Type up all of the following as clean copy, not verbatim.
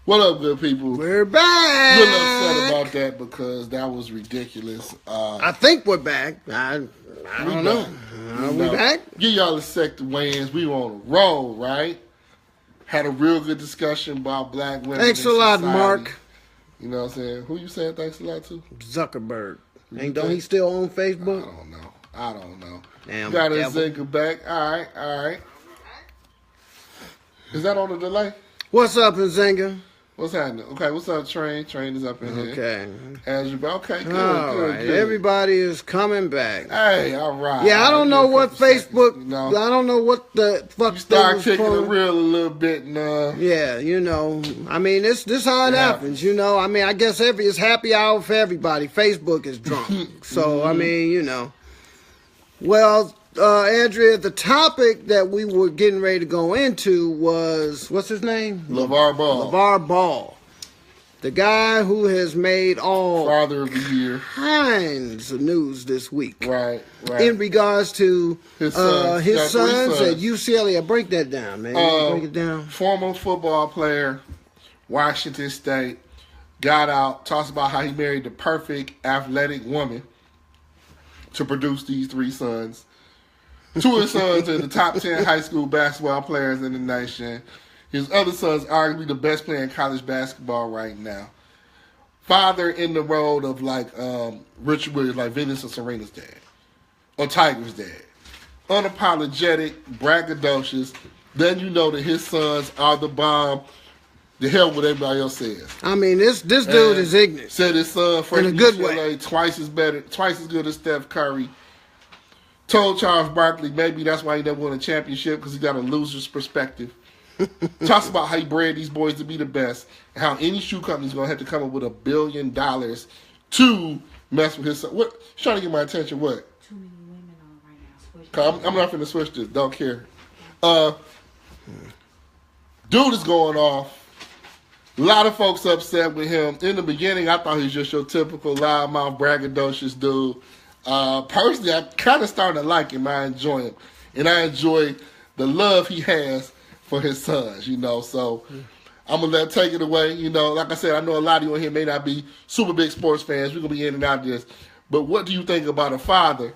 What up, good people? We're back. We're upset about that because that was ridiculous. I think we're back. I don't know. Are we back? Give y'all a sec to weigh-ins. We were on a roll, right? Had a real good discussion about black women. Thanks a lot, Mark. You know what I'm saying? Who you saying thanks a lot to? Zuckerberg. Don't he still on Facebook? I don't know. Damn. Got to Zinga back. All right. Is that on the delay? What's up, Nzinga? What's happening? Okay, what's up, Train? Train is up in here. Okay. Okay, good, all right. Good. Everybody is coming back. Hey, all right. Yeah, I don't know what Facebook, seconds, you know? I don't know what the fuck. You start kicking the reel a little bit, and yeah, you know. I mean, this how it happens, you know. I mean, I guess it's happy hour for everybody. Facebook is drunk. So, I mean, you know. Well, Andrea, the topic that we were getting ready to go into was, what's his name? LaVar Ball. LaVar Ball. The guy who has made all Father of the Year kinds of news this week. Right. In regards to his sons at UCLA. Break that down, man. Break it down. Former football player, Washington State, got out, talks about how he married the perfect athletic woman to produce these three sons. Two of his sons are the top 10 high school basketball players in the nation. His other son's arguably the best player in college basketball right now. Father in the role of like Richard Williams, like Venus and Serena's dad, or Tiger's dad. Unapologetic, braggadocious. Then you know that his sons are the bomb. The hell what everybody else says. I mean, this dude is ignorant. Said his son from UCLA twice as good as Steph Curry. Told Charles Barkley maybe that's why he never won a championship because he got a loser's perspective. Talks about how he bred these boys to be the best and how any shoe company's going to have to come up with $1 billion to mess with his son. What? He's trying to get my attention. What? Too many women on right now. I'm not going to switch this. Don't care. Dude is going off. A lot of folks upset with him. In the beginning, I thought he was just your typical loudmouth, braggadocious dude. Personally, I kind of started to like him. I enjoy him. And I enjoy the love he has for his sons, you know. So I'm going to let him take it away. You know, like I said, I know a lot of you in here may not be super big sports fans. We're going to be in and out of this. But what do you think about a father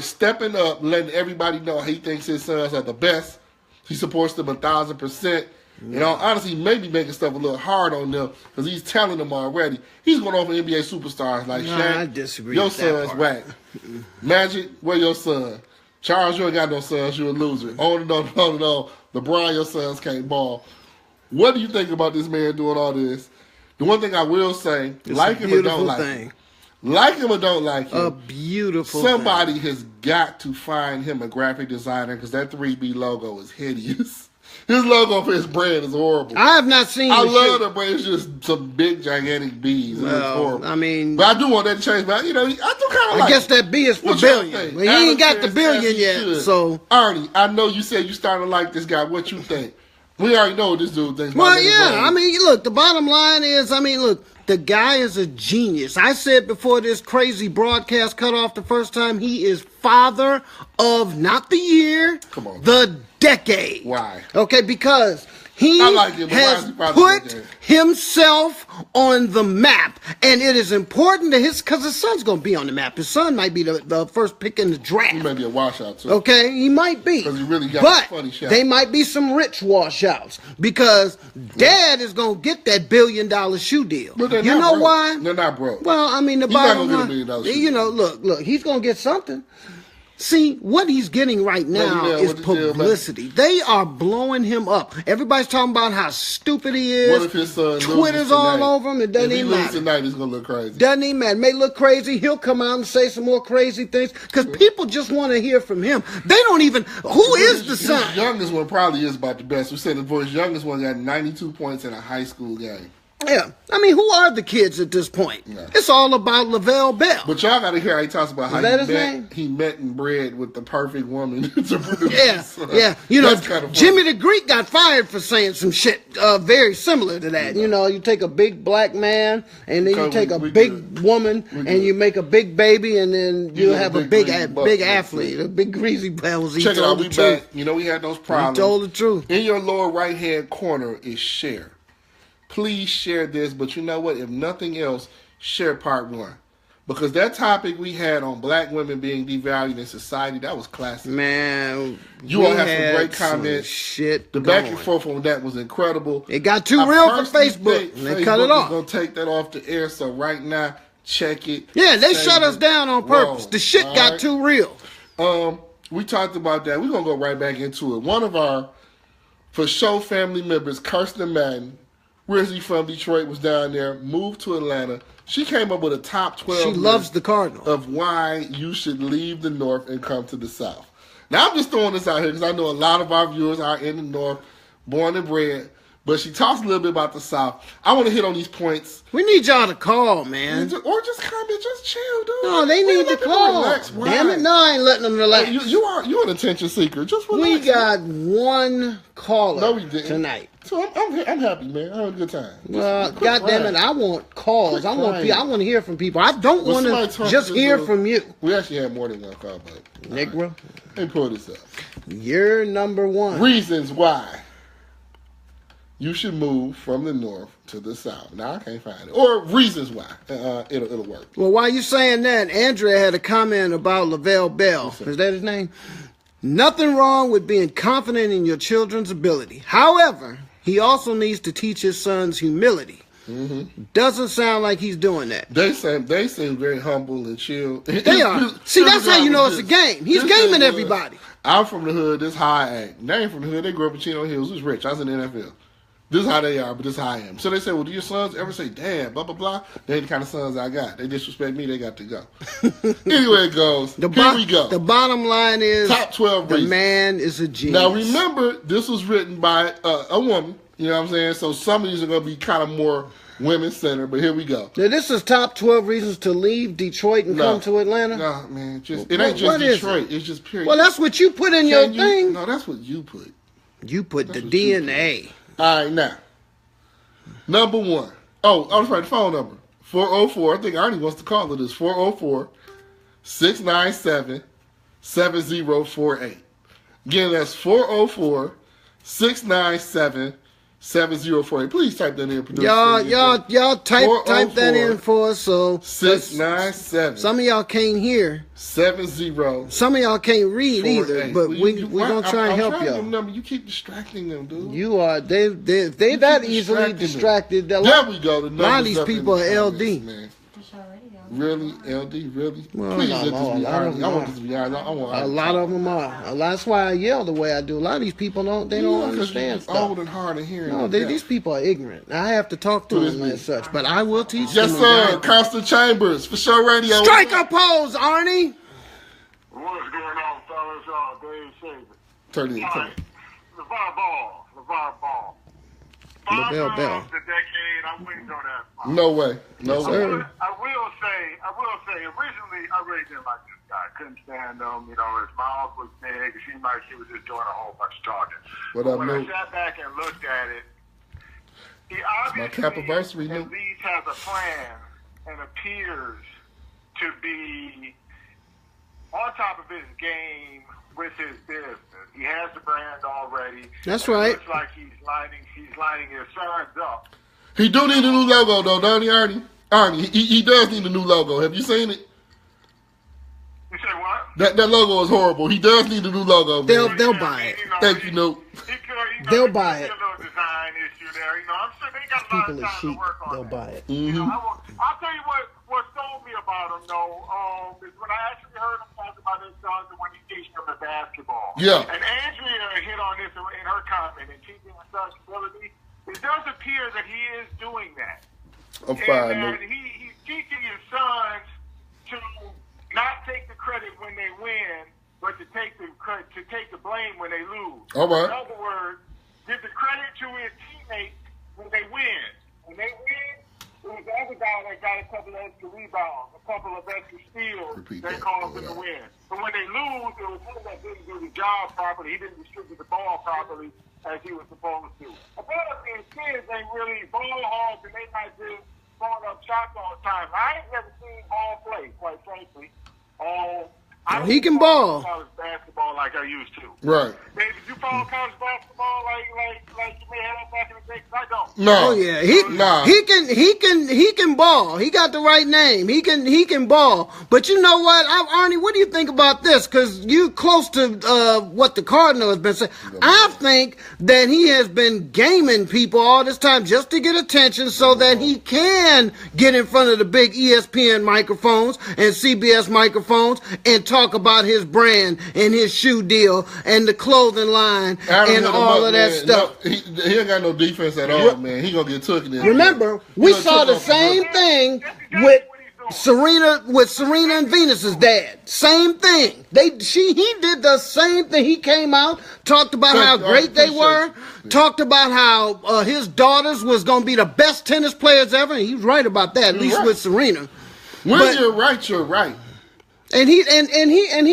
stepping up, letting everybody know he thinks his sons are the best? He supports them 1,000%. You know, honestly, maybe making stuff a little hard on them because he's telling them already. He's going over NBA superstars like Shaq. I disagree. Your with that son's whack. Magic, where your son? Charles, you ain't got no sons. You a loser. On and on and on and on. LeBron, your sons can't ball. What do you think about this man doing all this? The one thing I will say, like him or don't like him. Like him or don't like him. A beautiful Somebody has got to find him a graphic designer because that 3B logo is hideous. His logo for his brand is horrible. I have not seen I love the brand. It's just some big, gigantic bees. Well, it's horrible. I mean... But I do want that to change. But, you know, I do kind of like I guess that B is for billion. Well, he ain't got the billion yet, so... Arnie, I know you said you starting to like this guy. What you think? We already know what this dude thinks. Well, yeah. I mean, look, the bottom line is, the guy is a genius. I said before this crazy broadcast cut off the first time, he is father of not the year, the decade. Why? Okay, because he has put himself on the map, and it is important to because his son's going to be on the map. His son might be the first pick in the draft. He might be a washout too. Okay, he might be. Because he really got a funny shot. They might be some rich washouts because Dad is going to get that $1 billion shoe deal. But you know why? They're not broke. Well, I mean, the bottom line, $1 billion shoe you know, look, he's going to get something. See, what he's getting right now is publicity. They are blowing him up. Everybody's talking about how stupid he is. What if his son Twitter's all over him. It doesn't even matter. If he loses tonight, it's going to look crazy. Doesn't even matter. May look crazy. He'll come out and say some more crazy things because people just want to hear from him. They don't even... Who is the son? His youngest one probably is about the best. We said his youngest one got 92 points in a high school game. Yeah. I mean, who are the kids at this point? Yeah. It's all about Lavelle Bell. But y'all got to hear how he talks about how he met and bred with the perfect woman to produce. Yeah. You know, kind of Jimmy the Greek got fired for saying some shit very similar to that. You know, you take a big black man and then you take a big woman and you make a big baby and then you have a big athlete, a big greasy bells. Check it out. We back. You know, we had those problems. He told the truth. In your lower right-hand corner is share. please share this. But you know what? If nothing else, share part 1. Because that topic we had on black women being devalued in society, that was classic. Man, you all have some great comments. Shit, the back and forth on that was incredible. It got too real for Facebook, and they cut it off. Going to take that off the air. So right now, check it. Yeah, they shut us down on purpose. The shit got too real. We talked about that. We're going to go right back into it. One of our FSho family members, Kirsten Madden, originally from Detroit, was down there, moved to Atlanta. She came up with a top 12 She loves the Cardinals. Of why you should leave the North and come to the South. Now, I'm just throwing this out here because I know a lot of our viewers are in the North, born and bred. But she talks a little bit about the South. I want to hit on these points. We need y'all to call, man. Or just comment, just chill, dude. No, they need to call. Damn it, no, I ain't letting them relax. You're an attention seeker. Just relax. We got one caller tonight. So I'm happy, man. I had a good time. Well, goddamn it, I want calls. I want to hear from people. I don't want to just hear from you. We actually had more than one call, but Negro. Let me pull this up. You're number 1. Reasons why you should move from the North to the South. Now, I can't find it. Or reasons why. It'll work. Well, while you saying that, Andrea had a comment about LaVar Bell. Is that his name? Nothing wrong with being confident in your children's ability. However, he also needs to teach his sons humility. Mm-hmm. Doesn't sound like he's doing that. They seem very humble and chill. They are. See, that's how you know it's a game. He's gaming everybody. I'm from the hood. This is how I act. They ain't from the hood. They grew up in Chino Hills. Who's rich? I was in the NFL. This is how they are, but this is how I am. So they say, well, do your sons ever say, Dad, blah, blah, blah? They ain't the kind of sons I got. They disrespect me, they got to go. Anyway, it goes. Here we go. The bottom line is, top 12 reasons. The man is a genius. Now, remember, this was written by a woman. You know what I'm saying? So some of these are going to be kind of more women-centered, but here we go. Now, this is top 12 reasons to leave Detroit and come to Atlanta? No, man. It ain't just Detroit. It's just period. Well, that's what you put in your thing. No, that's what you put. You put the DNA. All right, now. Number 1. Oh, I was right. The phone number. 404. I think Arnie wants to call it this. 404-697-7048. Again, that's 404-697-7048. 7048. Please type that in, producer. Y'all type that in for us. So 697. Some of y'all can't hear. 70. Some of y'all can't read either. But we gonna try and help y'all. You keep distracting them, dude. You are. They that easily distracted. There we go. A lot of these people are LD. Man. Really? LD? Really? Well, please let this be honest. I want this to be honest. A lot of them are. That's why I yell the way I do. A lot of these people don't understand stuff. Old and hard of hearing. No, these people are ignorant. I have to talk to them as such, but I will teach them. Yes, sir. Constant Chambers, F'ShoRadio. Strike a pose, Arnie. What's going on, fellas? Dave Saber. Turn it. LaVar Ball. LaVar Bell. The decade, I wouldn't go that far. No way. I will say, originally I really didn't like this guy. Couldn't stand him. You know, his mouth was big. It seemed like he was just doing a whole bunch of talking. But when I sat back and looked at it, he obviously at least has a plan and appears to be on top of his game with his business. He has the brand already. That's right. It looks like he's lining his sons up. He do need a new logo though, don't he, Arnie? Arnie, he does need a new logo. Have you seen it? You say what? That logo is horrible. He does need a new logo. They'll buy it. Thank you, Nope. They'll buy it. A little design issue there. You know, I'm sure they got a lot of time to work on. They'll buy it. Mm-hmm. You know, I'll tell you what sold me about him though, is when I actually heard him talk about his sons and when he's teaching them the basketball. Yeah. And Andrea hit on this in her comment in teaching his son's ability. It does appear that he is doing that. I'm fine. And he's teaching his sons to not take the credit when they win, but to take the blame when they lose. All right. In other words, give the credit to his teammates when they win. When they win, it was the other guy that got a couple of extra rebounds, a couple of extra steals that caused them to win. But when they lose, it was him that didn't do the job properly. He didn't distribute the ball properly as he was supposed to. A lot of these kids ain't really ball hogs and they not just throwing up shots all the time. I ain't never seen ball play, quite frankly. He can ball. College basketball like I used to. Right. Did you follow college basketball like you may have back in the day? 'Cause I don't. No. Oh yeah, he can ball. He got the right name. He can ball. But you know what, Arnie? What do you think about this? Because you close to what the Cardinal has been saying. I think that he has been gaming people all this time just to get attention, so that he can get in front of the big ESPN microphones and CBS microphones and talk about his brand and his shoe deal and the clothing line and all of that stuff. No, he ain't got no defense at all, man. He gonna get took in there. Remember, we saw the same thing with Serena and Venus's dad. Same thing. He did the same thing. He came out, talked about how great they were, talked about how his daughters was gonna be the best tennis players ever. And he was right about that, at least with Serena. When you're right, you're right. And he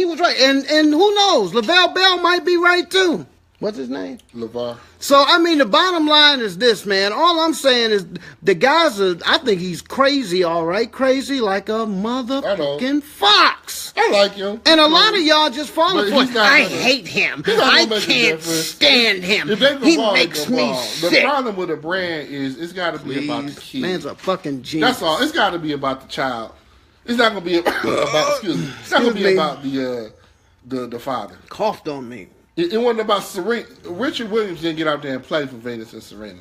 was right. And who knows? LaVar Bell might be right too. What's his name? LaVar. So, I mean, the bottom line is this, man. All I'm saying is the guys I think he's crazy, all right? Crazy like a motherfucking fox. I like him. And a lot of y'all just falling for it. I hate him. I can't stand him. He makes me sick. The problem with a brand is it's got to be about the kid. Man's a fucking genius. That's all. It's got to be about the child. It's not going to be about, excuse me. It's not going to be about the father. Coughed on me. It wasn't about Serena. Richard Williams didn't get out there and play for Venus and Serena.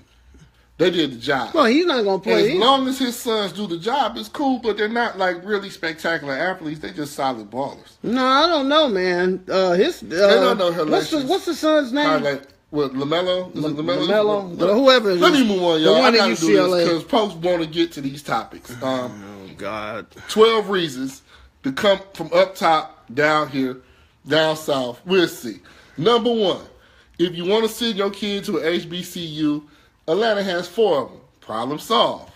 They did the job. Well, he's not going to play. As long as his sons do the job, it's cool, but they're not like really spectacular athletes. They're just solid ballers. No, I don't know, man. They don't know her what's the son's name? What, LaMelo? Is it LaMelo? Whoever. Let me move on, y'all. I got to do this because folks want to get to these topics. Oh, God. 12 reasons to come from up top, down here, down south. We'll see. Number 1, if you want to send your kid to an HBCU, Atlanta has 4 of them. Problem solved.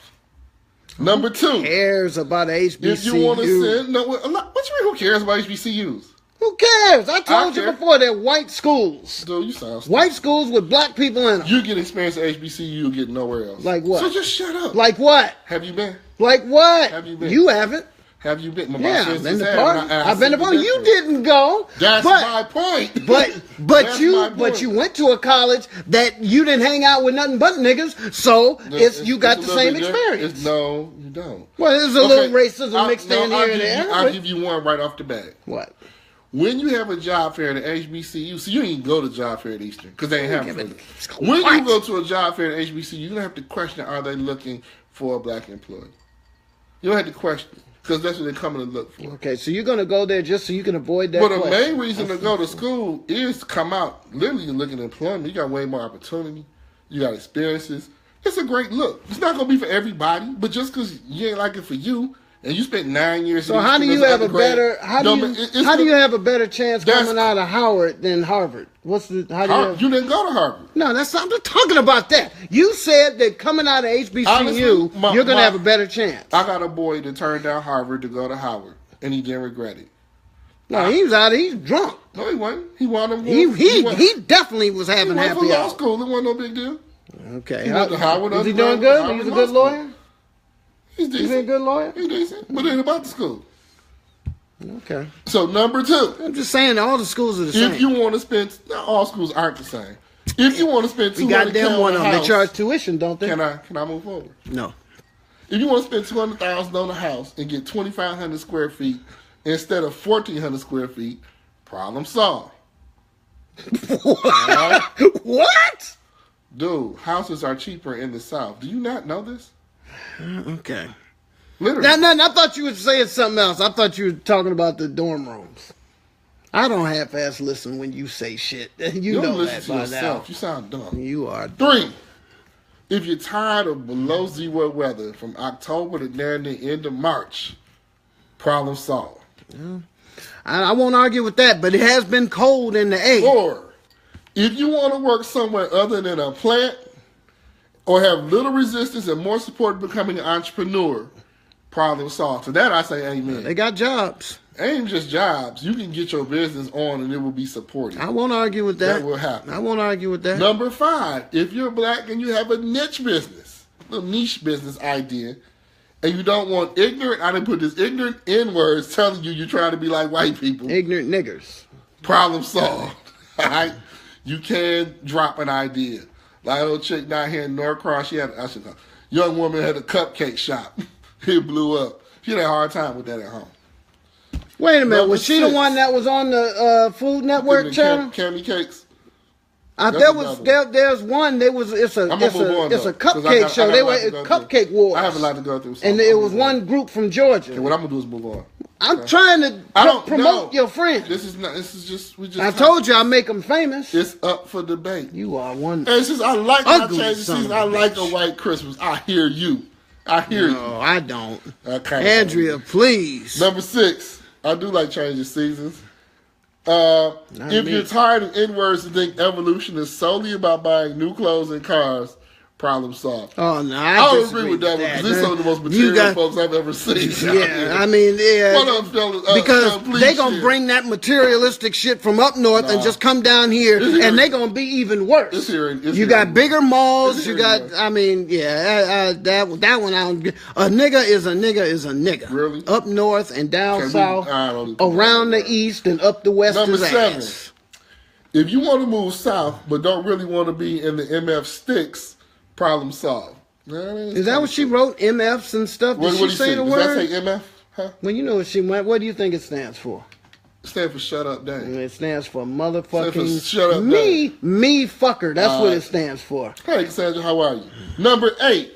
Number 2. Who cares about HBCU? If you want to send... No, what you mean who cares about HBCUs? Who cares? I told you before, they're white schools. Dude, you sound stupid. White schools with black people in them. You get experience at HBCU, you get nowhere else. Like what? So just shut up. Like what? Have you been? Like what? Have you been? You haven't. Have you been? I've been to parties. I've been to parties. You didn't go. That's my point. But you went to a college that you didn't hang out with nothing but niggas, so you got the same experience. No, you don't. Well, there's a little racism mixed in here and there. I'll give you one right off the bat. What? When you have a job fair at HBCU, so you ain't go to job fair at Eastern because they ain't have it. When you go to a job fair at HBCU, you're gonna have to question: are they looking for a black employee? You don't have to question. Because that's what they're coming to look for. Okay, so you're going to go there just so you can avoid that question. The main reason to go to school is to come out. Literally, you're looking at employment. You got way more opportunity. You got experiences. It's a great look. It's not going to be for everybody, but just because you ain't like it for you, and you spent 9 years. So how do you have a better? How do you have a better chance coming out of Howard than Harvard? You didn't go to Harvard. No, that's I'm not talking about that. You said that coming out of HBCU, honestly, you're going to have a better chance. I got a boy that turned down Harvard to go to Howard, and he didn't regret it. No, he was out. He's drunk. No, he wasn't. He wanted. He definitely was having happy hour. He went for law school. It wasn't no big deal. Okay. He went to Howard. Is he doing good? He's a good lawyer. He's decent. He's a good lawyer? He's decent, but it ain't about the school. Okay. So, number 2. I'm just saying all the schools are the same. If you want to spend... Not all schools aren't the same. If you want to spend $200,000 goddamn one of them. They charge tuition, don't they? Can I move forward? No. If you want to spend $200,000 on a house and get 2,500 square feet instead of 1,400 square feet, problem solved. What? What? Dude, houses are cheaper in the South. Do you not know this? Okay. Literally. No, I thought you were saying something else. I thought you were talking about the dorm rooms. I don't half-ass listen when you say shit. You know that by now. You sound dumb. You are dumb. 3. If you're tired of below zero weather from October to near the end of March, problem solved. Yeah. I won't argue with that, but it has been cold in the A. 4. If you want to work somewhere other than a plant or have little resistance and more support in becoming an entrepreneur, problem solved. To that I say amen. They got jobs. Ain't just jobs. You can get your business on and it will be supported. I won't argue with that. That will happen. I won't argue with that. Number 5, if you're black and you have a niche business, a niche business idea, and you don't want ignorant, I didn't put this ignorant N-words telling you you're trying to be like white people. Ignorant niggers. Problem solved. All right? You can drop an idea. Like old chick down here in Norcross, she had young woman had a cupcake shop. It blew up. She had a hard time with that at home. Wait a minute, was she the one that was on the Food Network channel? Cammy Cakes. There's one. It's a cupcake show. They were Cupcake Wars. I have a lot to go through. And it was one group from Georgia. Okay, what I'm gonna do is move on. I'm trying to promote your friend. This is just. I told you I make them famous. It's up for debate. You are one. It's just I like my change the season. I like a white Christmas. I hear you. No, I don't. Andrea, please. Number 6. I do like changing seasons. If you're tired of N-words and think evolution is solely about buying new clothes and cars, problem solved. Oh, no, I don't agree with that one because this is some of the most material folks I've ever seen. Yeah, I mean, because they going to bring that materialistic shit from up north and just come down here, and they going to be even worse. You got bigger malls, you got, I mean, that one, I don't, a nigga is a nigga is a nigga. Really? Up north and down south, around the east and up the west. Number 7. If you want to move south but don't really want to be in the MF sticks, problem solved. Is that what she wrote? MFs and stuff? Did she say the word? Does that say MF? Huh? Well, you know what she went. What do you think it stands for? It stands for shut up, dang. It stands for motherfucking shut up, me fucker. That's what it stands for. Hey, Cassandra, how are you? Number 8.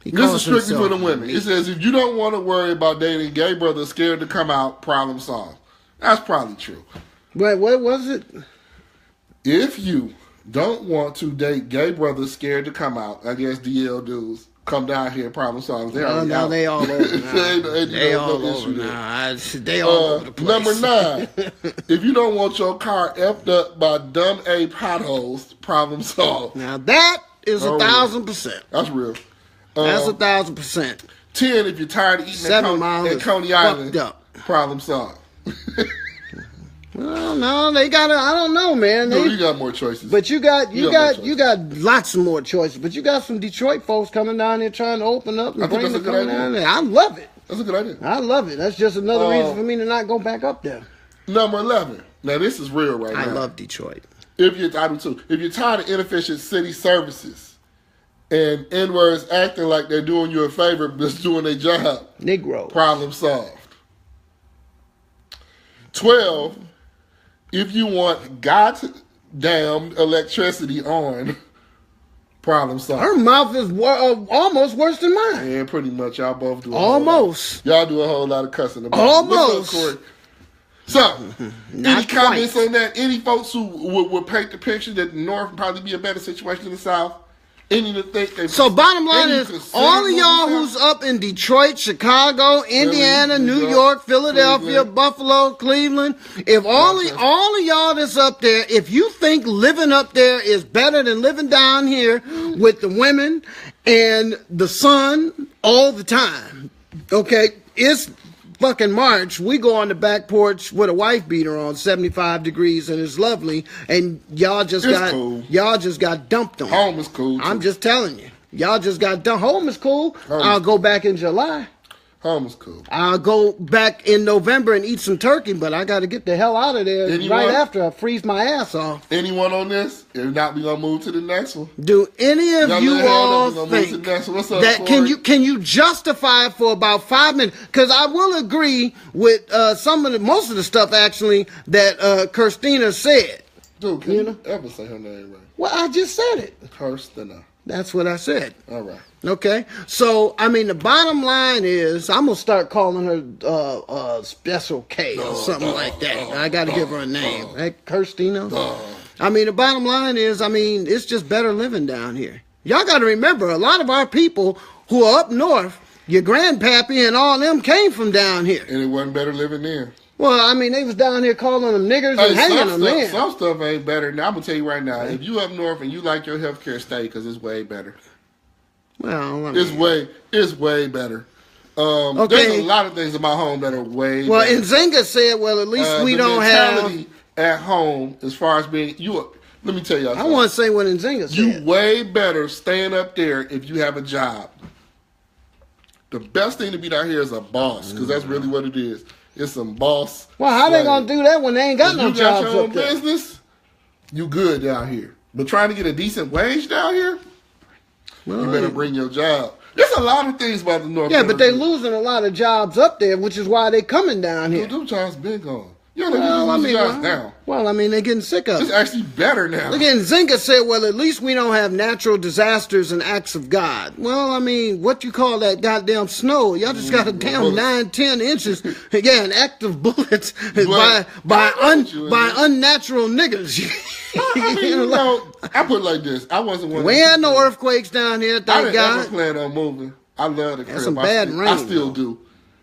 This is strictly for the women. It says if you don't want to worry about dating gay brothers scared to come out, problem solved. That's probably true. Wait, what was it? If you don't want to date gay brothers scared to come out, I guess DL dudes, come down here, problem solved. They all over now. They all over now. They all over the place. Number 9. If you don't want your car effed up by dumb A potholes, problem solved. Now that is 1,000%. That's real. That's 1,000%. 10. If you're tired of eating at Coney Island, problem solved. Well, no, they got. I don't know, man. You got more choices. But you got lots of more choices. But you got some Detroit folks coming down here trying to open up. And I think that's a good idea. I love it. That's a good idea. I love it. That's just another reason for me to not go back up there. Number 11. Now this is real now. I love Detroit. I do too. If you're tired of inefficient city services and N-words acting like they're doing you a favor but just doing their job, Negro, problem solved. 12. If you want goddamn electricity on, problem solved. Her mouth is almost worse than mine. Yeah, pretty much. Y'all both do. Almost. Y'all do a whole lot of cussing about almost. It. So, any comments on that? Any folks who would paint the picture that the North would probably be a better situation than the South? So bottom line is, all of y'all who's up in Detroit, Chicago, Indiana, New York, Philadelphia, Buffalo, Cleveland, if all of y'all that's up there, if you think living up there is better than living down here with the women and the sun all the time, okay, it's fucking March, we go on the back porch with a wife beater on, 75 degrees, and it's lovely, and y'all just got dumped on. Home is cool, too. I'm just telling you. Y'all just got dumped. Home is cool. I'll go back in July. Home is cool. I'll go back in November and eat some turkey, but I got to get the hell out of there right after I freeze my ass off. Anyone on this? If not, we're going to move to the next one. Do any of you all think that can you justify it for about 5 minutes? Because I will agree with most of the stuff, actually, that Christina said. Dude, can you ever say her name right? Well, I just said it. Christina. That's what I said. All right. Okay. So, I mean, the bottom line is, I'm going to start calling her Special K or something like that. I got to give her a name. Hey, Kirstina. I mean, the bottom line is, it's just better living down here. Y'all got to remember, a lot of our people who are up north, your grandpappy and all them came from down here. And it wasn't better living there. Well, they was down here calling them niggers and hanging them there. Some stuff ain't better. Now, I'm going to tell you right now, if you up north and you like your health care, stay, because it's way better. Well, it's way better. There's a lot of things in my home that are way better. Well, Nzinga said, well, at least we don't have... at home, as far as being... let me tell y'all something. I want to say what Nzinga said. You way better staying up there if you have a job. The best thing to be down here is a boss, because that's really what it is. It's some boss. Well, how they gonna do that when they ain't got no jobs up there? Business, you good down here. But trying to get a decent wage down here, Well, you better bring your job. There's a lot of things about the North. Yeah, but they're losing a lot of jobs up there, which is why they're coming down here. Dude, them jobs been gone. You know, jobs now. Well, I mean, they're getting sick of it. It's actually better now. Again, Zinga said, well, at least we don't have natural disasters and acts of God. Well, I mean, what you call that goddamn snow? Y'all just got a damn 9-10 inches. Again, active bullets by unnatural niggas. I mean, you know, I put it like this. I wasn't one. We had no earthquakes down here, thank God. I didn't ever plan on moving. I love the crib. Some bad rain. I still do.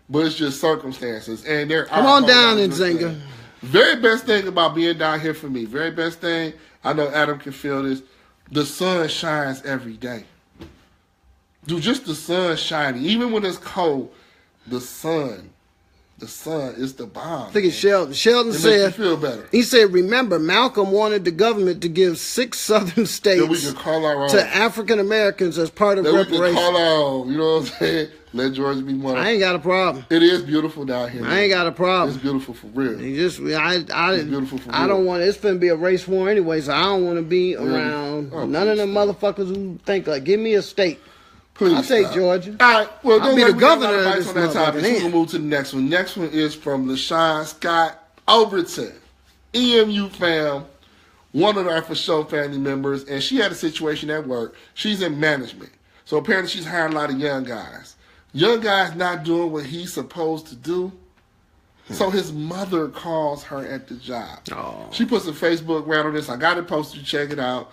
But it's just circumstances. And there Come on down in Zinga. Very best thing about being down here for me, very best thing, I know Adam can feel this, the sun shines every day. Dude, just the sun shining. Even when it's cold, the sun is the bomb. I think it's Sheldon. Sheldon said, makes you feel better. He said, remember, Malcolm wanted the government to give 6 southern states to African Americans as part of reparations. We can call our, you know what I'm saying? Let Georgia be one. I ain't got a problem. It is beautiful down here. I ain't got a problem. It's beautiful for real. It's beautiful for real. I don't want. It's finna be a race war anyway, so I don't want to be around none of them motherfuckers who think like, give me a state. Please I'll take Georgia. All right. Well, I'll be the governor of this topic. We're gonna move to the next one. Next one is from LaShawn Scott Overton, EMU fam, one of our FSho family members, and she had a situation at work. She's in management, so apparently she's hiring a lot of young guys. Young guy's not doing what he's supposed to do. So his mother calls her at the job. Oh. She puts a Facebook around on this. I got it posted. Check it out.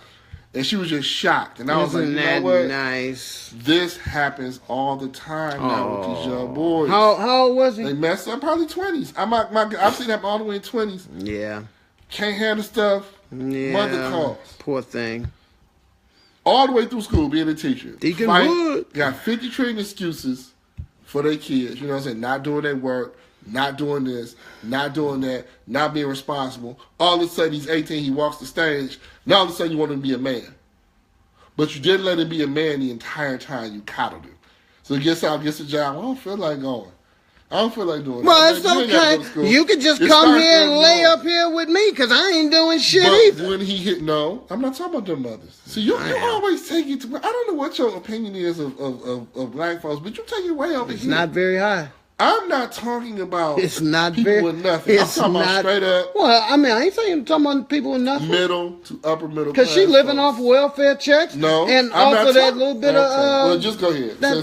And she was just shocked. And I was like, you know what? Nice. This happens all the time now with these young boys. How old was he? They mess up. Probably 20s. I've seen them all the way in 20s. Yeah. Can't handle stuff. Yeah. Mother calls. Poor thing. All the way through school, being a teacher. Deacon Wood. Got 50 trillion excuses for their kids. You know what I'm saying? Not doing their work, not doing this, not doing that, not being responsible. All of a sudden, he's 18, he walks the stage. Now all of a sudden, you want him to be a man. But you didn't let him be a man the entire time you coddled him. So he gets out, gets a job. I don't feel like going. I don't feel like doing well, that. It's okay. You can just come here and lay up here with me because I ain't doing shit either. When he hit, no, I'm not talking about them mothers. See, you always take it to, I don't know what your opinion is of black folks, but you take it way over here. It's not very high. I'm not talking about it's not people very, with nothing. I'm talking about straight up. Well, I mean, I ain't saying I'm talking about people with nothing. Middle to upper middle class. Because she living off welfare checks. No, and off of that little bit of. Well, just go ahead. That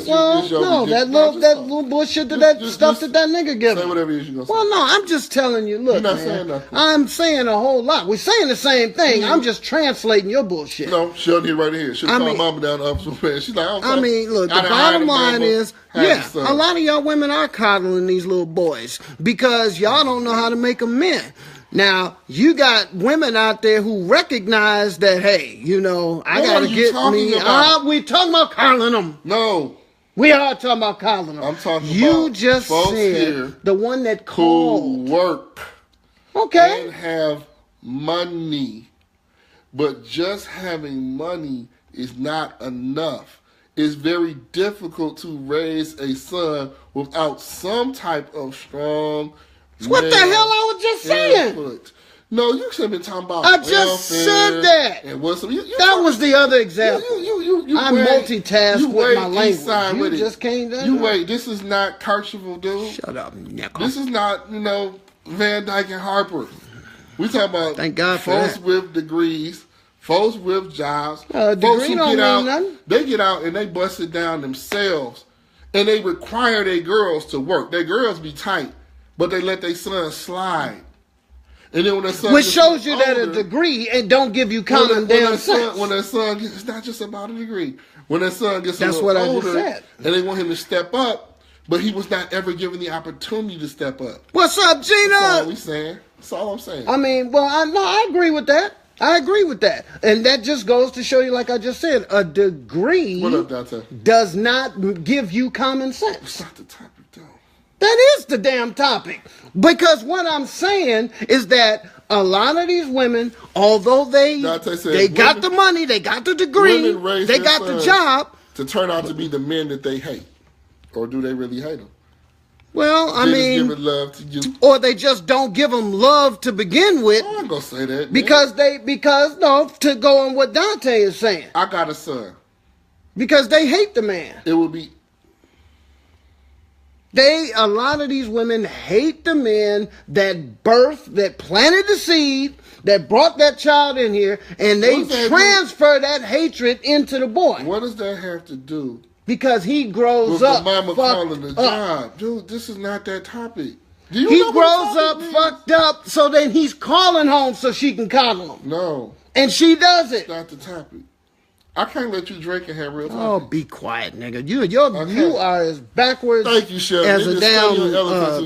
little bullshit that nigga gives. Say whatever it is you gonna say. Well, no, I'm just telling you. Look, you're not saying nothing. I'm saying a whole lot. We're saying the same thing. I'm just translating your bullshit. No, she'll hit right here. She'll call mama down the upper man. She's like, I mean, look, the bottom line is, a lot of y'all women are coddling these little boys because y'all don't know how to make them men. Now, you got women out there who recognize that, hey, you know, I got to get me. We talking about coddling them. No. We are talking about coddling them. I'm talking you about just said the one that called. Who work. Okay. And have money. But just having money is not enough. It's very difficult to raise a son without some type of strong. What the hell I was just saying? Input. No, you should have been talking about. I just said that. And what's that was the other example. I multitask with my language. You just can't do that. Wait. This is not Kirchhoff, dude. Shut up, Nickel. This is not, Van Dyke and Harper. We talking about thank God for folks that. with degrees. Folks with jobs, folks degree who don't get out, nothing. They get out and they bust it down themselves. And they require their girls to work. Their girls be tight, but they let their son slide. And then when their son which shows you older, that a degree and don't give you common damn sense. When their son gets, it's not just about a degree. When their son gets That's a little what older, I just said. And they want him to step up, but he was not ever given the opportunity to step up. What's up, Gina? That's all we saying. That's all I'm saying. I mean, well, I agree with that. I agree with that. And that just goes to show you, like I just said, a degree what up, Dante? Does not give you common sense. It's not the topic, though. That is the damn topic. Because what I'm saying is that a lot of these women, although they got the money, they got the degree, they got the job. To turn out to be the men that they hate. Or do they really hate them? Well, I mean, giving love to you, or they just don't give them love to begin with. I'm not gonna say that because to go on what Dante is saying. I got a son. Because they hate the man. It would be. A lot of these women hate the men that planted the seed, that brought that child in here, and they transfer that hatred into the boy. What does that have to do? Because he grows up the mama calling the job. Dude, this is not that topic. He grows up fucked up, so then he's calling home so she can coddle him. No. And she does it. That's not the topic. I can't let you drink and have real talk. Oh, be quiet, nigga. You are as backwards Thank you, Shelly. as a damn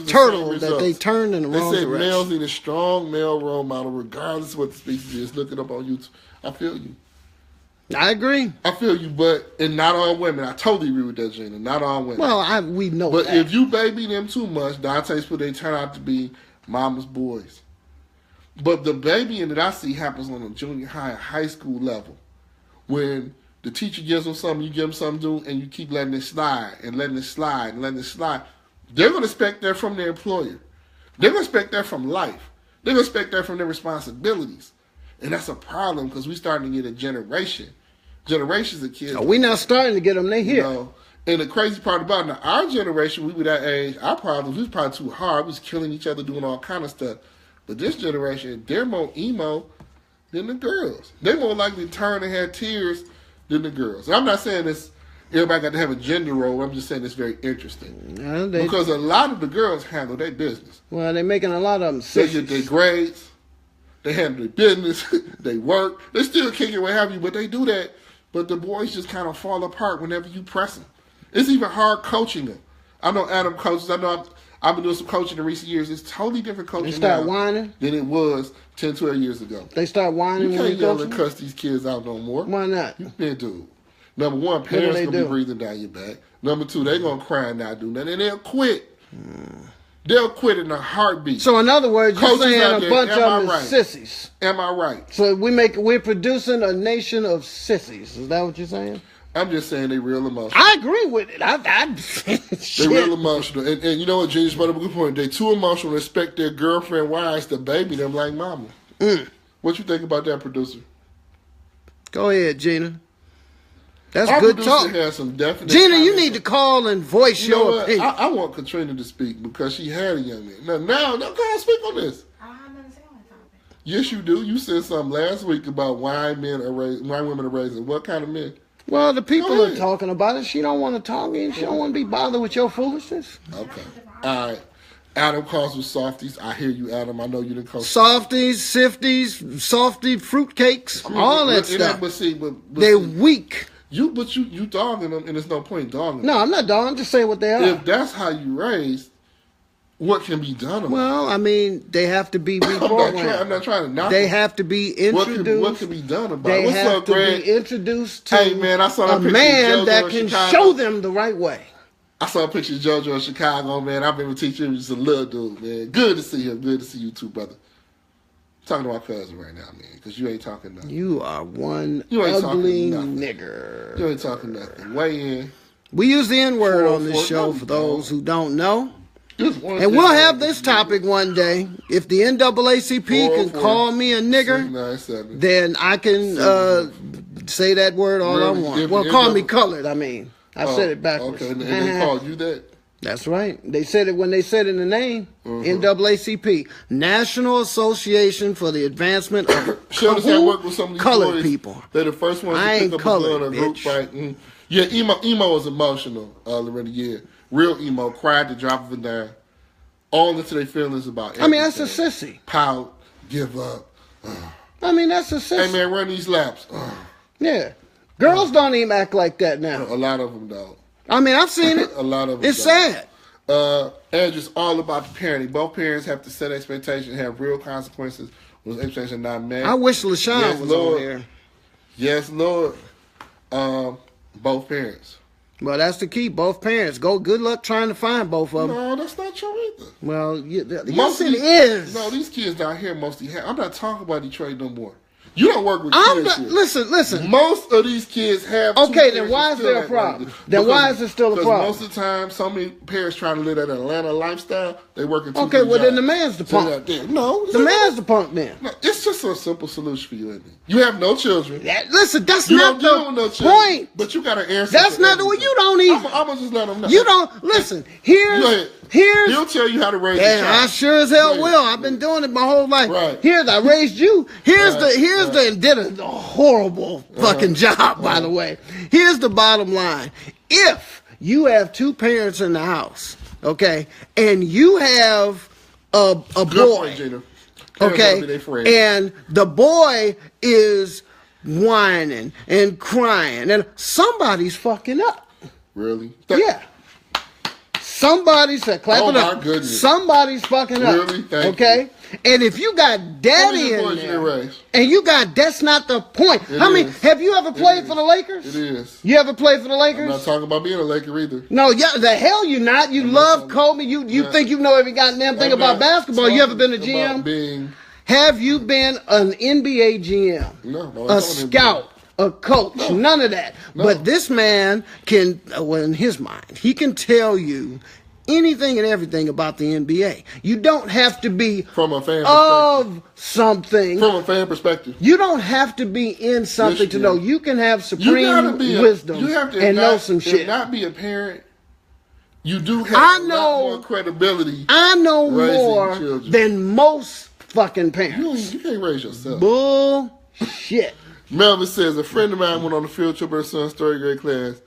turtle that they turned in the wrong direction. They say males need a strong male role model regardless of what the species is. Look it up on YouTube. I feel you. I agree. I feel you, and not all women. I totally agree with that, Gina. Not all women. Well, we know but that. If you baby them too much, Dante's put they turn out to be mama's boys. But the babying that I see happens on a junior high and high school level. When the teacher gives them something, you give them something to do, and you keep letting it slide and letting it slide and letting it slide. They're going to expect that from their employer. They're going to expect that from life. They're going to expect that from their responsibilities. And that's a problem because we're starting to get a generations of kids. We're not starting to get them. They here. You know, and the crazy part about it, our generation, we were that age, our problems, we was probably too hard. We was killing each other, doing all kind of stuff. But this generation, they're more emo than the girls. They're more likely to turn and have tears than the girls. And I'm not saying this, everybody got to have a gender role. I'm just saying it's very interesting. Because a lot of the girls handle their business. Well, they're making a lot of them sissies. They get their grades. They handle their business. They work. They still kick it, what have you, but they do that. But the boys just kind of fall apart whenever you press them. It's even hard coaching them. I know Adam coaches. I know I've been doing some coaching in recent years. It's totally different coaching now. They start now whining? Than it was 10, 12 years ago. They start whining? You can't yell and cuss these kids out no more. Why not? You can't do. Number one, parents going to be breathing down your back. Number two, they're going to cry and not do nothing. And they'll quit. They'll quit in a heartbeat. So in other words, you're saying a bunch of them is sissies. Am I right? So we're producing a nation of sissies. Is that what you're saying? I'm just saying they real emotional. I agree with it. They real emotional. And you know what, Genius brought up a good point. They too emotional to expect their girlfriend wives to baby them like mama. What you think about that, producer? Go ahead, Gina. That's our good talk. Has some definite Gina, you need to call and voice your opinion. I want Katrina to speak because she had a young man. Now, go ahead, speak on this. I don't have nothing to say on that topic. Yes, you do. You said something last week about why women are raising what kind of men. Well, the people are talking about it. She don't want to talk and she don't want to be bothered with your foolishness. Okay. All right. Adam calls with softies. I hear you, Adam. I know you didn't call softies, sifties, softy fruitcakes, all that stuff. They're weak. You dogging them, and there's no point dogging them. No, I'm not dogging. I'm just saying what they are. If that's how you raise, what can be done about it? Well, I mean, they have to be reprogrammed. I'm not trying to knock They have to be introduced. What can be done about it? They have to be introduced to a man that can show them the right way. I saw a picture of JoJo in Chicago, man. I've been teaching him. He's a little dude, man. Good to see him. Good to see you too, brother. I'm talking to my cousin right now, man, because you ain't talking nothing. You are one ugly nigger. You ain't talking nothing. Weigh in. We use the N-word on this show for those who don't know. And we'll have this topic one day. If the NAACP can call me a nigger, then I can say that word all I want. Well, call me colored, I mean. I said it backwards. Okay, and they called you that? That's right. They said it when they said in the name, NAACP, National Association for the Advancement of Colored People. They're the first ones to pick up a gun or group fight. Yeah, emo is emotional, Loretta. Yeah, real emo. Cried to drop of a dime. All into their feelings about everything. I mean, that's a sissy. Pout, give up. I mean, that's a sissy. Hey, man, run these laps. Yeah. Girls don't even act like that now. A lot of them don't. I mean, I've seen it. A lot of them. It's sad. And it's all about the parenting. Both parents have to set expectations, have real consequences when expectations are not met. I wish LaShawn was on here. Yes, Lord. Both parents. Well, that's the key. Both parents. Good luck trying to find both of them. No, that's not true either. Well, yes, it is. No, these kids down here mostly have. I'm not talking about Detroit no more. You don't work with kids here. Listen. Most of these kids have. Okay, then why is there a problem? Then why is it still a problem? Most of the time, so many parents trying to live that Atlanta lifestyle. They working. Okay, well then the man's the punk. No, the man's the punk then. No, it's just a simple solution for you, isn't it? You have no children. Listen, that's not the point. But you got to answer. That's not the way. You don't even. I'm gonna just let them know. You don't listen. Here's. He'll tell you how to raise a child. I sure as hell will. I've been doing it my whole life. Right. Here's I raised you. Here's did a horrible fucking job, by the way. Here's the bottom line. If you have two parents in the house, okay, and you have a boy, okay, and the boy is whining and crying, and somebody's fucking up. Really? Yeah. Somebody said, clap it up. Goodness. Somebody's fucking up. Really? Thank okay? You. And if you got daddy in there, and you got, that's not the point. Have you ever played for the Lakers? It is. You ever played for the Lakers? I'm not talking about being a Laker either. No, the hell you're not. You love Kobe. You think you know every goddamn thing about basketball. You ever been a GM? Have you been an NBA GM? No. A scout? A coach, none of that. No. But this man can, well, in his mind, he can tell you anything and everything about the NBA. You don't have to be from a fan of something. From a fan perspective. You don't have to be in something to know. You can have supreme wisdom and know some shit. Not be a parent. You do have a lot more credibility. I know more than most fucking parents. You can't raise yourself. Bullshit. Melvin says, a friend of mine went on a field trip with her son's third grade class.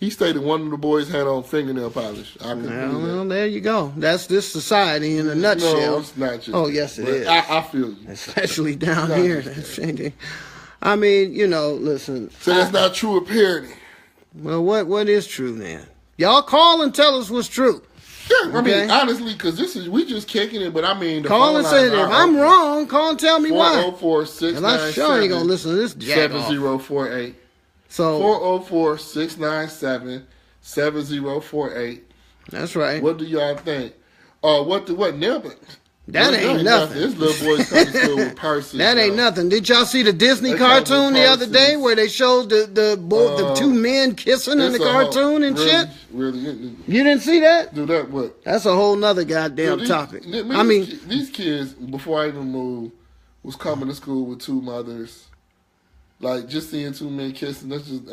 He stated one of the boys had on fingernail polish. Well, there you go. That's this society in a nutshell. No, it's not just. Oh, yes, it is. I feel you. Especially down here. I mean, listen. So that's not true of parenting. Well, what is true then? Y'all call and tell us what's true. Yeah, I mean, honestly, because we just kicking it, but I mean, call and say, if I'm wrong, call and tell me why. 404-697-7048. And I'm sure you're going to listen to this jack 7048. So 404-697-7048. That's right. What do y'all think? What nail? That ain't nothing. This little boy's coming to school with purses. That ain't nothing. Did y'all see the Disney cartoon the other day where they showed the two men kissing in the cartoon and shit? Really? You didn't see that? Do that what? That's a whole nother goddamn topic. These kids, before I even moved, was coming to school with two mothers. Like, just seeing two men kissing, that's just,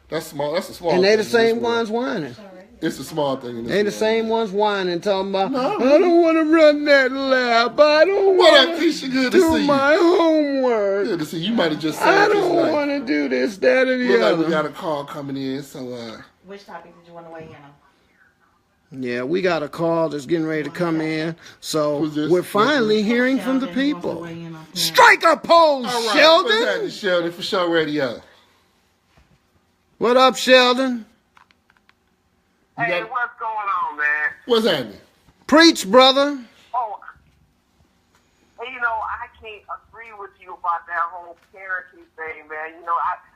that's small. That's a small thing. And they the same ones whining. It's a small thing in this They the same ones whining, talking about, I don't want to run that lab. I don't want to do my homework. Good to see you. Might have just said I don't want to do this, that, or the other. Like we got a call coming in, so which topic did you want to weigh in on? Yeah, we got a call that's getting ready to come in, so we're finally hearing from the people. Strike a pose, right. Sheldon! What's happening, Sheldon, FShoRadio? What up, Sheldon? Hey, what's going on, man? What's happening? Preach, brother. Oh, I can't agree with you about that whole parenting thing, man.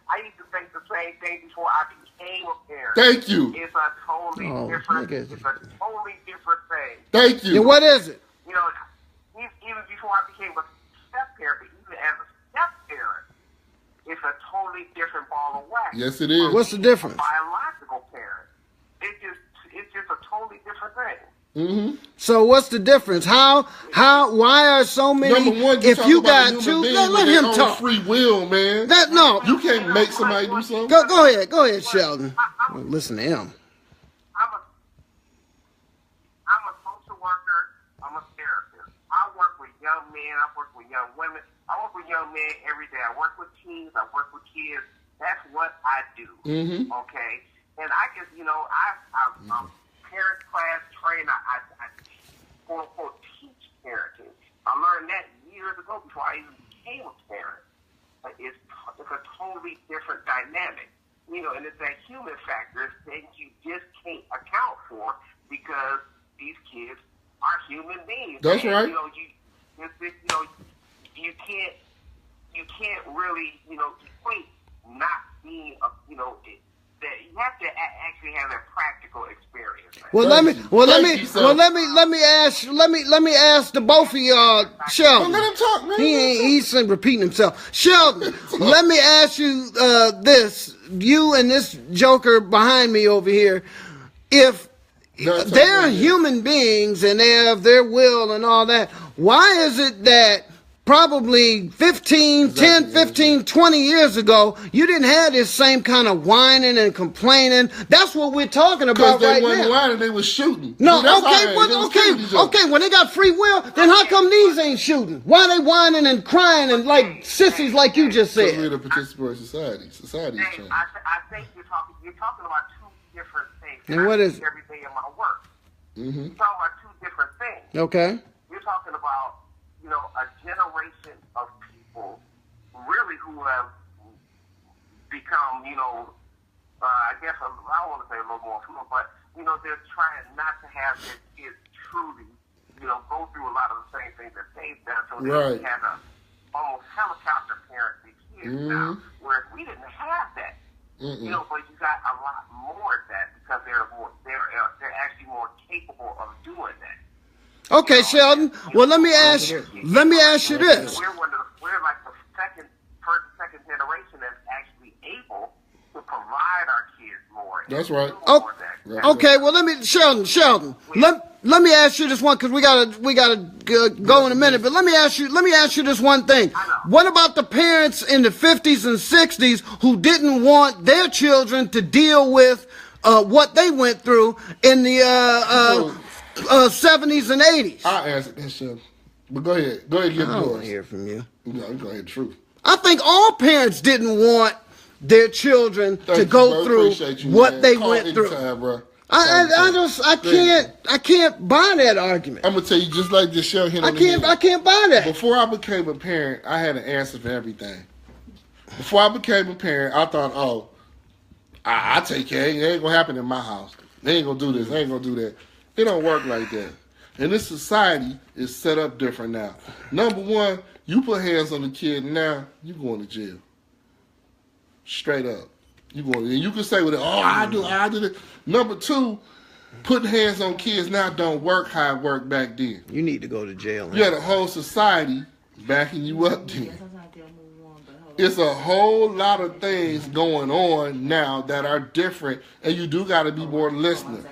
I used to think the same thing before I became a parent. Thank you. It's a totally different. It's a totally different thing. Thank you. And what is it? Even before I became a step parent, even as a step parent, it's a totally different ball of wax. Yes, it is. What's the difference? Biological parent. It's just a totally different thing. Mm-hmm. So what's the difference? Why are so many? Number one, if you got two, let him talk. Free will, man. You can't make somebody do something. Go ahead, Sheldon. Listen to him. I'm a social worker. I'm a therapist. I work with young men. I work with young women. I work with young men every day. I work with teens. I work with kids. That's what I do. Mm-hmm. Okay. And I just, I'm parent class trainer. I quote unquote teach parenting. I learned that years ago before I even became a parent. It's a totally different dynamic, and it's that human factor that you just can't account for because these kids are human beings. That's right. You can't really, equate not being that you have to ask actually have that practical experience. Let me ask the both of y'all, Sheldon. Let him talk, man. He's repeating himself. Sheldon, let me ask you this: you and this joker behind me over here, if they're human beings and they have their will and all that, why is it that probably 10, 15, 20 years ago, you didn't have this same kind of whining and complaining? That's what we're talking about right now. Because they wasn't whining, they was shooting. No, okay, when they got free will, then how come these ain't shooting? Why they whining and crying and like sissies like you just said? We're the participatory society. Society's changing. I think you're talking about two different things. And what is it? Every day in my work. Mm-hmm. You're talking about two different things. Okay. You're talking about, a generation of people really who have become, I guess I don't want to say a little more fluent, but, they're trying not to have their kids truly, go through a lot of the same things that they've done. So they have a almost helicopter parent the kids now, whereas we didn't have that. But you got a lot more of that because they're actually more capable of doing that. Okay, Sheldon. Well, let me ask you this. We're like the second generation that's actually able to provide our kids more. That's right. Okay. Well, Sheldon. Let me ask you this one because we gotta go in a minute. But let me ask you this one thing. What about the parents in the 50s and 60s who didn't want their children to deal with what they went through in the 70s and 80s? I'll answer that, Sheldon. But go ahead. Go ahead and give I yours. don't want to hear from you. No, you go ahead. True. I think all parents didn't want their children to go through what they went through. Bro. I can't buy that argument. I'm gonna tell you just like this, Sheldon. I can't buy that. Before I became a parent, I had an answer for everything. Before I became a parent, I thought, I take care. It ain't gonna happen in my house. They ain't gonna do this. They ain't gonna do that. It don't work like that. And this society is set up different now. Number one, you put hands on the kid now, you going to jail. Straight up. You going to, and you can say with it, I did it. Number two, putting hands on kids now don't work how it worked back then. You need to go to jail. You had a whole society backing you up then. It's a whole lot of things going on now that are different, and you do got to be more listening.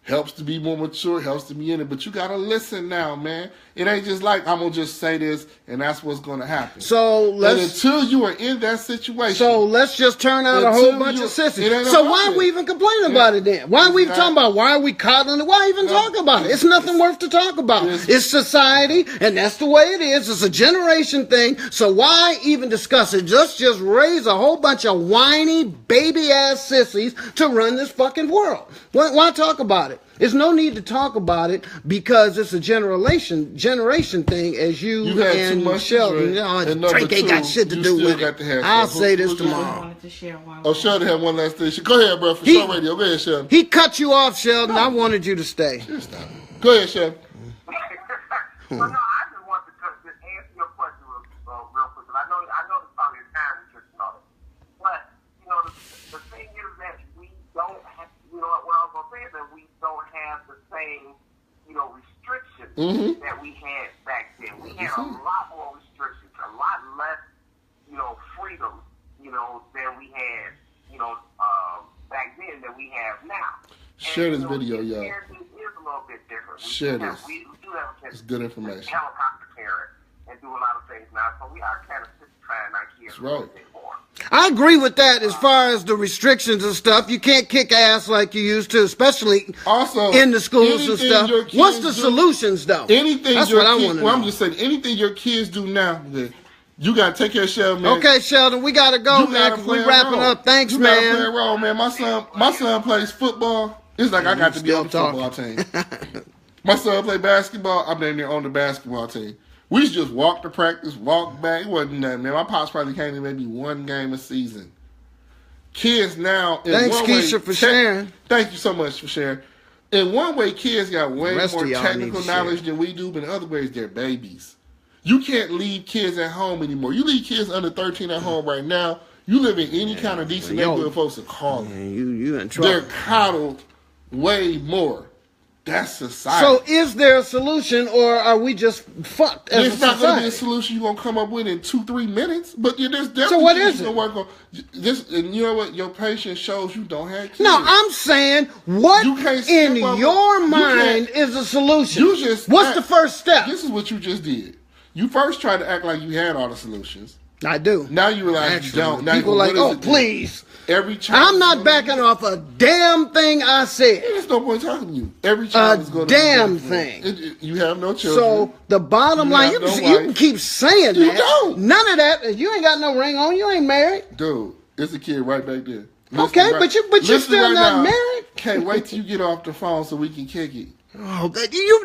Helps to be more mature, helps to be in it, but you got to listen now, man. It ain't just like, I'm going to just say this, and that's what's going to happen. So until you are in that situation. So let's just turn out a whole bunch of sissies. So why are we even complaining about it then? Why are we talking about, why are we coddling it? Why even talk about it? It's nothing worth to talk about. It's society, and that's the way it is. It's a generation thing, so why even discuss it? Just raise a whole bunch of whiny, baby-ass sissies to run this fucking world. Why talk about it? There's no need to talk about it because it's a generation thing, as you and Sheldon. Drake ain't got shit to do with it. I'll say this tomorrow. Sheldon had one last thing. Go ahead, bro. FShoRadio. Go ahead, Sheldon. He cut you off, Sheldon. I wanted you to stay. Go ahead, Sheldon. Well, no, I just want to just answer your question real quick. I know it's probably a time we just started. But, the thing is that we don't have, what I was going to say is that we don't have the same, restrictions that we had back then. We had a lot more restrictions, a lot less, freedom, than we had, back then than we have now. Share this video, y'all. It is a little bit different. Share this. We do have a it's good information. Helicopter parent and do a lot of things now, so we are kind of trying our kids a little bit more. I agree with that as far as the restrictions and stuff. You can't kick ass like you used to, especially also in the schools and stuff. What's the solutions, though? That's what I want to know. I'm just saying, anything your kids do now, you got to take care of Sheldon, man. Okay, Sheldon, we got to go, man, because we're wrapping up. Thanks, man. You got to play a role, man. My son plays football. It's like I got to be on the football team. My son play basketball. I'm down there on the basketball team. We used to just walk to practice, walk back. It wasn't nothing, man. My pops probably came to maybe one game a season. Kids now, thanks, Keisha, for sharing. Thank you so much for sharing. In one way, kids got way more technical knowledge than we do, but in other ways, they're babies. You can't leave kids at home anymore. You leave kids under 13 at home right now, You live in any kind of decent neighborhood, folks are calling. You in trouble. They're coddled way more. That's society. So is there a solution, or are we just fucked as There's a not going to society? be a solution you're going to come up with in 2-3 minutes. But there's definitely So what is it? work on this. And you know what? Your patience shows you don't have kids. No, I'm saying what You can't in step up- your you mind can't- is a solution. You just What's the first step? This is what you just did. You first tried to act like you had all the solutions. I do. Now you realize Actually, you don't. Now people you are like, what is oh, it please. Every child. I'm not backing off a damn thing I said. There's no point talking to you. Every child is going to damn be thing. You have no children. So the bottom You line, have you no can wife. keep saying You that. don't. None of that. You ain't got no ring on. You ain't married. Dude, it's a kid right back there. Okay, but you're listen still right not now. married. Can't wait till you get off the phone so we can kick it. Oh,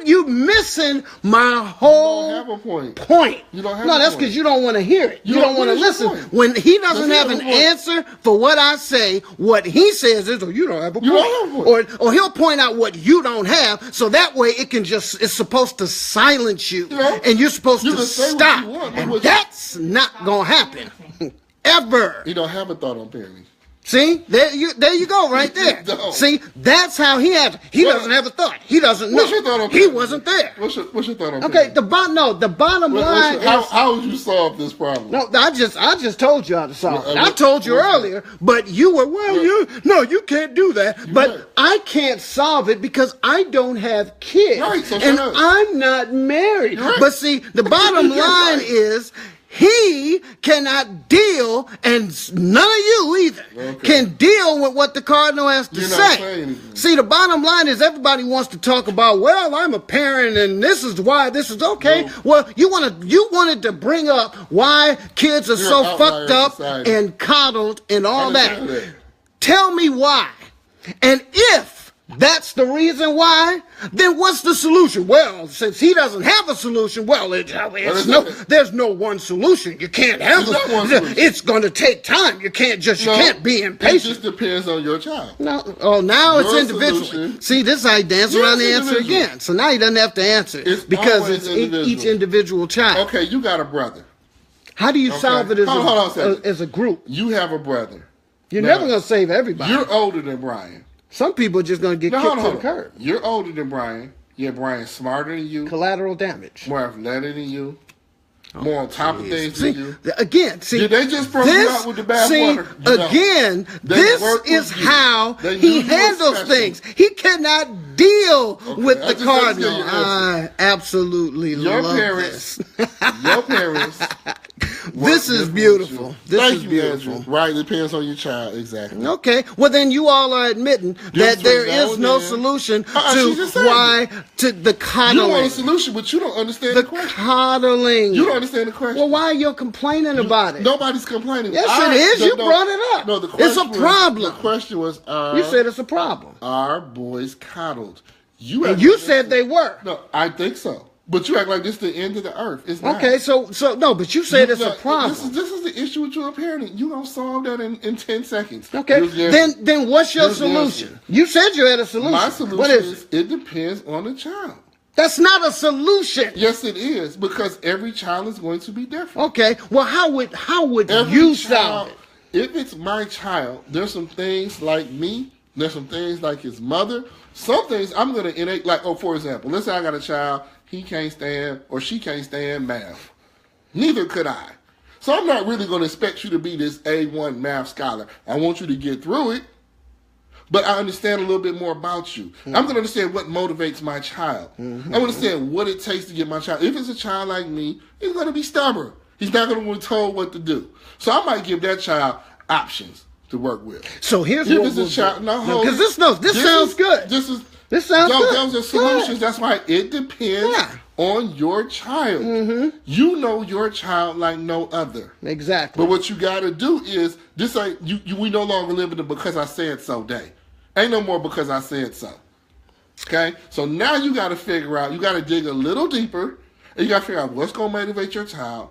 you missing my You don't whole have a point. point. You don't have no, a that's point. because you don't want to hear it. You You don't don't- want to what is your listen. point? When he doesn't Does he have have an a point? answer for what I say, what he says is, "Oh, you don't have a point." You don't have a point. Or he'll point out what you don't have, so that way it's supposed to silence you, You know, and you're supposed you to can say what stop. you want, but And what- that's not gonna happen ever. You don't have a thought on parenting. See, there you go, right there. don't. See, that's how he has. He What- doesn't have a thought. He doesn't know. What's your thought on He parenting? wasn't there. What's your thought on Okay, parenting? the bottom line How would you solve this problem? no, I just told you how to solve it. Well, I told you well, earlier, but you were you can't do that. But right. I can't solve it because I don't have kids, Right, so shut and up. I'm not married. You're right. But see, the bottom You're line right. is he cannot deal, and none of you either Okay. can deal with what the cardinal has to You're not say. saying anything. See, the bottom line is everybody wants to talk about, well, I'm a parent and this is why this is okay. No. Well, you wanted to bring up why kids are You're so an outlier fucked in up society. and coddled and all that. understand that. Tell me why. And if that's the reason why, then what's the solution? Well, since he doesn't have a solution, well, there's no one solution. You can't have There's not one solution. It's going to take time. You can't be It impatient. just depends on your child. No, now it's Your individual. solution- See, this I dance Yes, around the answer individual. again. So now he doesn't have to answer It's because always it's individual. each individual child. Okay, you got a brother. How do you Okay. solve it as, Hold on a second. as a group? You have a brother. You're Now, never going to save everybody. You're older than Brian. Some people are just going to get Now, kicked hold to on. the curb. You're older than Brian. Yeah, Brian's smarter than you, Collateral damage. more athletic than you, more on top of things See, than you. again, see, Did they just throw you out with the bath see, water? You know. again, They this work with is you. how They he knew you were handles special. things. He cannot deal with I the just want to cardinal. get your I absolutely Your love parents, this. your parents. This is beautiful. This Thank is you, beautiful. Andrew. Right, depends on your child, exactly. Okay, well then you all are admitting that there between now is and no then. solution She to just said why to the You want a coddling. solution, but you don't understand the The question. coddling. You don't understand the question. Well, why are you complaining about it? Nobody's complaining. Yes, it is. You brought it up. No, the It's question a problem. The question was, You said it's a problem. are boys coddled? And you said they were. No, I think so. But you act like this is the end of the earth. It's not. Okay, so no, but you said it's a problem. This is the issue with your parenting. You don't solve that in 10 seconds. Okay, Here's the answer. then what's your Here's the solution? answer. You said you had a solution. My solution What is it? it depends on the child. That's not a solution. Yes, it is, because every child is going to be different. Okay, well, how would Every you child, solve it? if it's my child, there's some things like me, there's some things like his mother. Some things I'm going to innate, like, for example, let's say I got a child, he can't stand or she can't stand math. Neither could I. So I'm not really going to expect you to be this A1 math scholar. I want you to get through it, but I understand a little bit more about you. I'm going to understand what motivates my child. I understand what it takes to get my child. If it's a child like me, he's going to be stubborn. He's not going to be told what to do. So I might give that child options to work with. So here's If what it's we'll a child, do. no, Because this sounds good. This sounds good. Those are solutions. That's why it depends on your child. You know your child like no other. Exactly. But what you got to do is this ain't you. We no longer live in the because I said so day. Ain't no more because I said so. Okay. So now you got to figure out. You got to dig a little deeper, and you got to figure out what's going to motivate your child.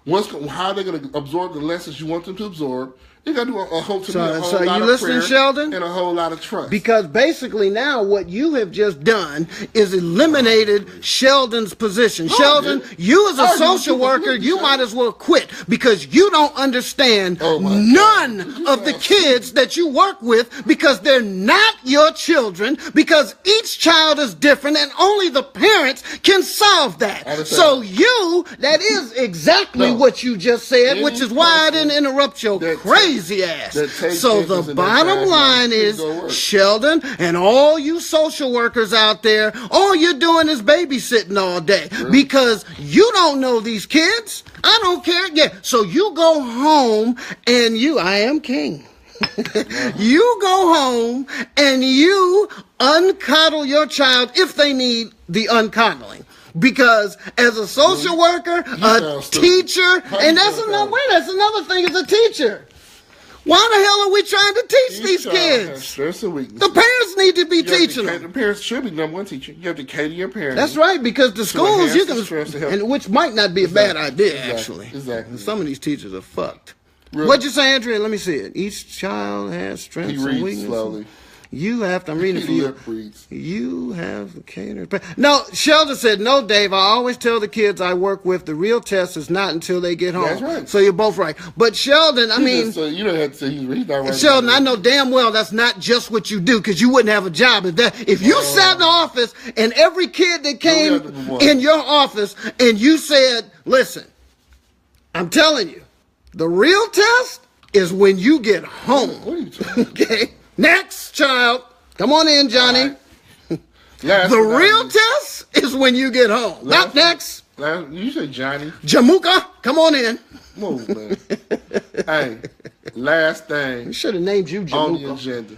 How they're going to absorb the lessons you want them to absorb, You got to do a whole, So lot you of listening, prayer Sheldon? and a whole lot of trust. Because basically now what you have just done is eliminated Sheldon's position. Sheldon, you as a social worker, you might as well quit because you don't understand none of the kids that you work with because they're not your children, because each child is different and only the parents can solve that. So that is exactly what you just said, which is why I didn't interrupt your crazy ass. So the bottom line is, Sheldon, and all you social workers out there, all you're doing is babysitting all day because you don't know these kids. I don't care. Yeah. So you go home and I am king. You go home and you uncoddle your child if they need the uncoddling. Because as a social worker, a teacher, and that's another thing as a teacher. Why the hell are we trying to teach these kids? The parents need to be teaching them. The parents should be number one teacher. You have to cater your parents. That's right, because the schools and which might not be a bad idea actually. Exactly. Some of these teachers are fucked. Really? What'd you say, Andrea? Let me see it. Each child has strengths and weaknesses. Slowly. You have to, I'm reading for you. You have the catered. No, Sheldon said, no, Dave, I always tell the kids I work with the real test is not until they get home. That's right. So you're both right. But Sheldon, I mean. So you don't have to say he's not right. Sheldon, I know damn well that's not just what you do because you wouldn't have a job. If you sat in the office and every kid that came in your office and you said, listen, I'm telling you, the real test is when you get home. What are you talking about? Okay? Next child. Come on in, Johnny. Right. The real test is when you get home. Not next. You say Johnny. Jamuka, come on in. Move, man. Hey, last thing. We should have named you Jamuka. On the agenda.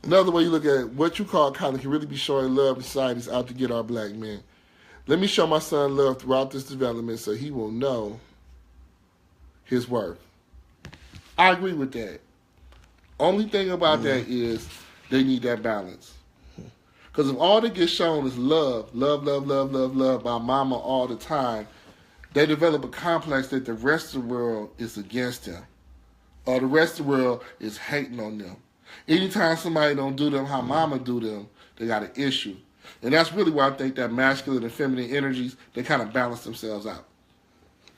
Another way you look at it, what you call college can really be showing love to society's out to get our black men. Let me show my son love throughout this development so he will know his worth. I agree with that. Only thing about that is they need that balance. Because if all they get shown is love by mama all the time, they develop a complex that the rest of the world is against them. Or the rest of the world is hating on them. Anytime somebody don't do them how mama do them, they got an issue. And that's really why I think that masculine and feminine energies, they kind of balance themselves out.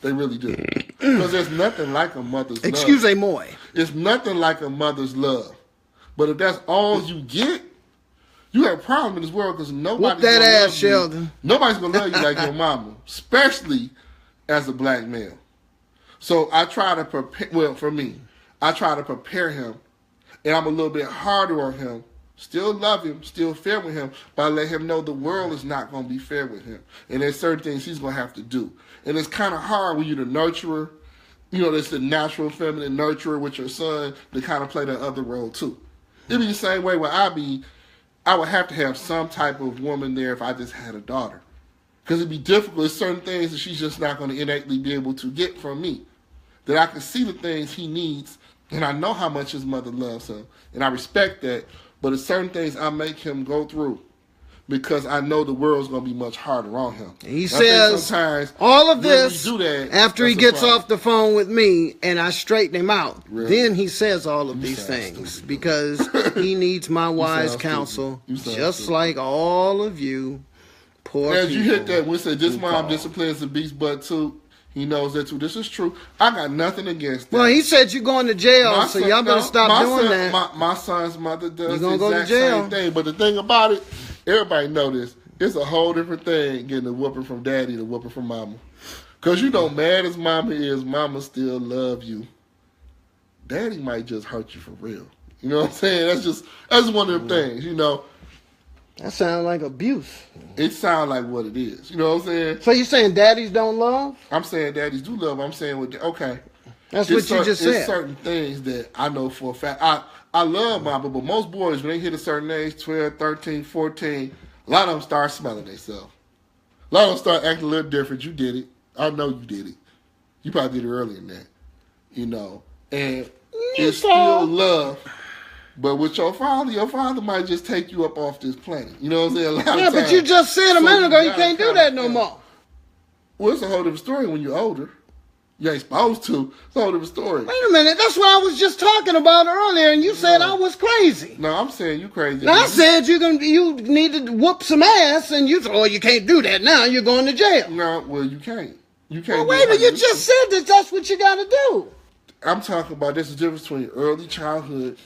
They really do. Because there's nothing like a mother's love. Excuse-moi. It's nothing like a mother's love. But if that's all you get, you have a problem in this world because nobody's going to love you. Sheldon. Nobody's going to love you like your mama, especially as a black male. So I try to prepare, for me, I try to prepare him, and I'm a little bit harder on him. Still love him, still fair with him, but I let him know the world is not going to be fair with him. And there's certain things he's going to have to do. And it's kind of hard when you're the nurturer. You know, there's the natural feminine nurturer with your son to kind of play that other role too. It'd be the same way where I would have to have some type of woman there if I just had a daughter. Because it'd be difficult. There's certain things that she's just not going to innately be able to get from me. That I can see the things he needs, and I know how much his mother loves him. And I respect that. But there's certain things I make him go through because I know the world's going to be much harder on him. He says all of this after he gets off the phone with me and I straighten him out. Really? Then he says all of these things because he needs my wise counsel, just like all of you poor As people. You hit that, we say this mom disciplines the beast butt too. He knows that too. This is true. I got nothing against that. Well, he said you're going to jail, so y'all better stop doing that. My son's mother does the exact same thing. But the thing about it, everybody know this. It's a whole different thing getting a whooping from daddy than a whooping from mama. Because you know, mad as mama is, mama still love you. Daddy might just hurt you for real. You know what I'm saying? That's one of them things, you know. That sounds like abuse. It sounds like what it is. You know what I'm saying? So you saying daddies don't love? I'm saying daddies do love. I'm saying, okay. That's what you just said. There's certain things that I know for a fact. I love mama, but most boys, when they hit a certain age, 12, 13, 14, a lot of them start smelling themselves. A lot of them start acting a little different. You did it. I know you did it. You probably did it earlier than that. You know. And it's still love. But with your father might just take you up off this planet. You know what I'm saying? A lot of times. But you just said a minute ago you can't do that no more. Well, it's a whole different story when you're older. You ain't supposed to. It's a whole different story. Wait a minute. That's what I was just talking about earlier, and you said I was crazy. No, I'm saying you crazy. I said you need to whoop some ass, and you said, oh, you can't do that now. You're going to jail. No, well, you can't. You can't. Well, wait a minute. You just said that that's what you got to do. I'm talking about this is the difference between early childhood,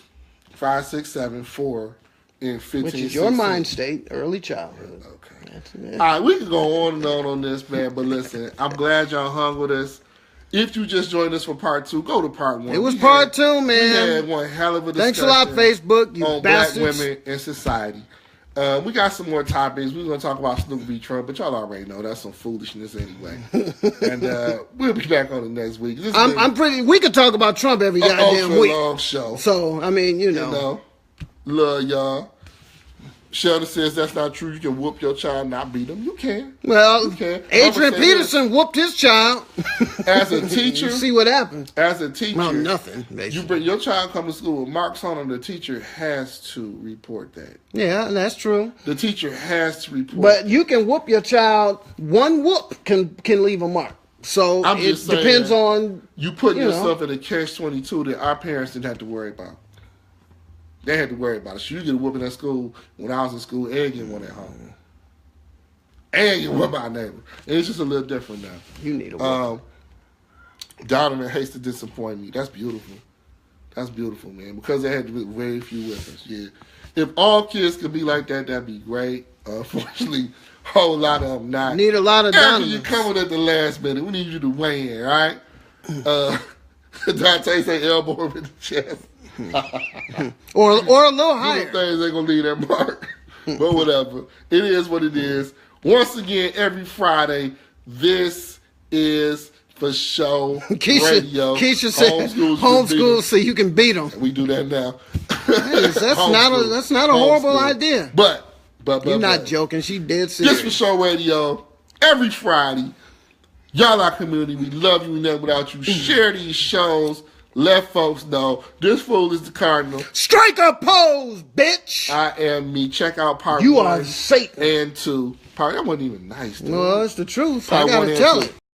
5, 6, 7, 4, and 15, which is 16. your mind state, early childhood. Okay. That's it. All right, we can go on this, man, but listen, I'm glad y'all hung with us. If you just joined us for part 2, go to part 1. It was part 2, man. We had one hell of a discussion. Thanks a lot, Facebook, you on bastards. Black women in society. We got some more topics. We're going to talk about Snoop v. Trump, but y'all already know that's some foolishness anyway. And we'll be back on the next week. We could talk about Trump every goddamn week. Long show. So, I mean, you know. Love y'all. Sheldon says that's not true. You can whoop your child, not beat him. You can. Well, you can. Adrian Peterson whooped his child. As a teacher, you see what happened. As a teacher, well, nothing. Basically. You bring your child come to school with marks on them. The teacher has to report that. Yeah, that's true. The teacher has to report. But you can whoop your child. One whoop can leave a mark. So it depends on you putting yourself in a catch-22 that our parents didn't have to worry about. They had to worry about it. So you get a whooping at school when I was in school and get one at home. And you whoop my neighbor. And it's just a little different now. You need a whoop. Donovan hates to disappoint me. That's beautiful. That's beautiful, man. Because they had very few whippings. Yeah. If all kids could be like that, that'd be great. Unfortunately, a whole lot of them not. Need a lot of Donovans. You're coming at the last minute. We need you to weigh in, all right? Dante say elbow him in the chest. or a little higher. Things ain't gonna leave that mark. But whatever. It is what it is. Once again, every Friday, this is FShoRadio. Keisha said homeschool so you can beat them. We do that now. That's not a horrible idea. But you're not joking. She dead serious. This FShoRadio every Friday. Y'all our community. We love you. We never without you. Share these shows. Let folks know this fool is the Cardinal. Strike a pose, bitch. I am me. Check out part 1. You are Satan. And 2. Part that wasn't even nice. Dude. Well, it's the truth. I gotta tell it.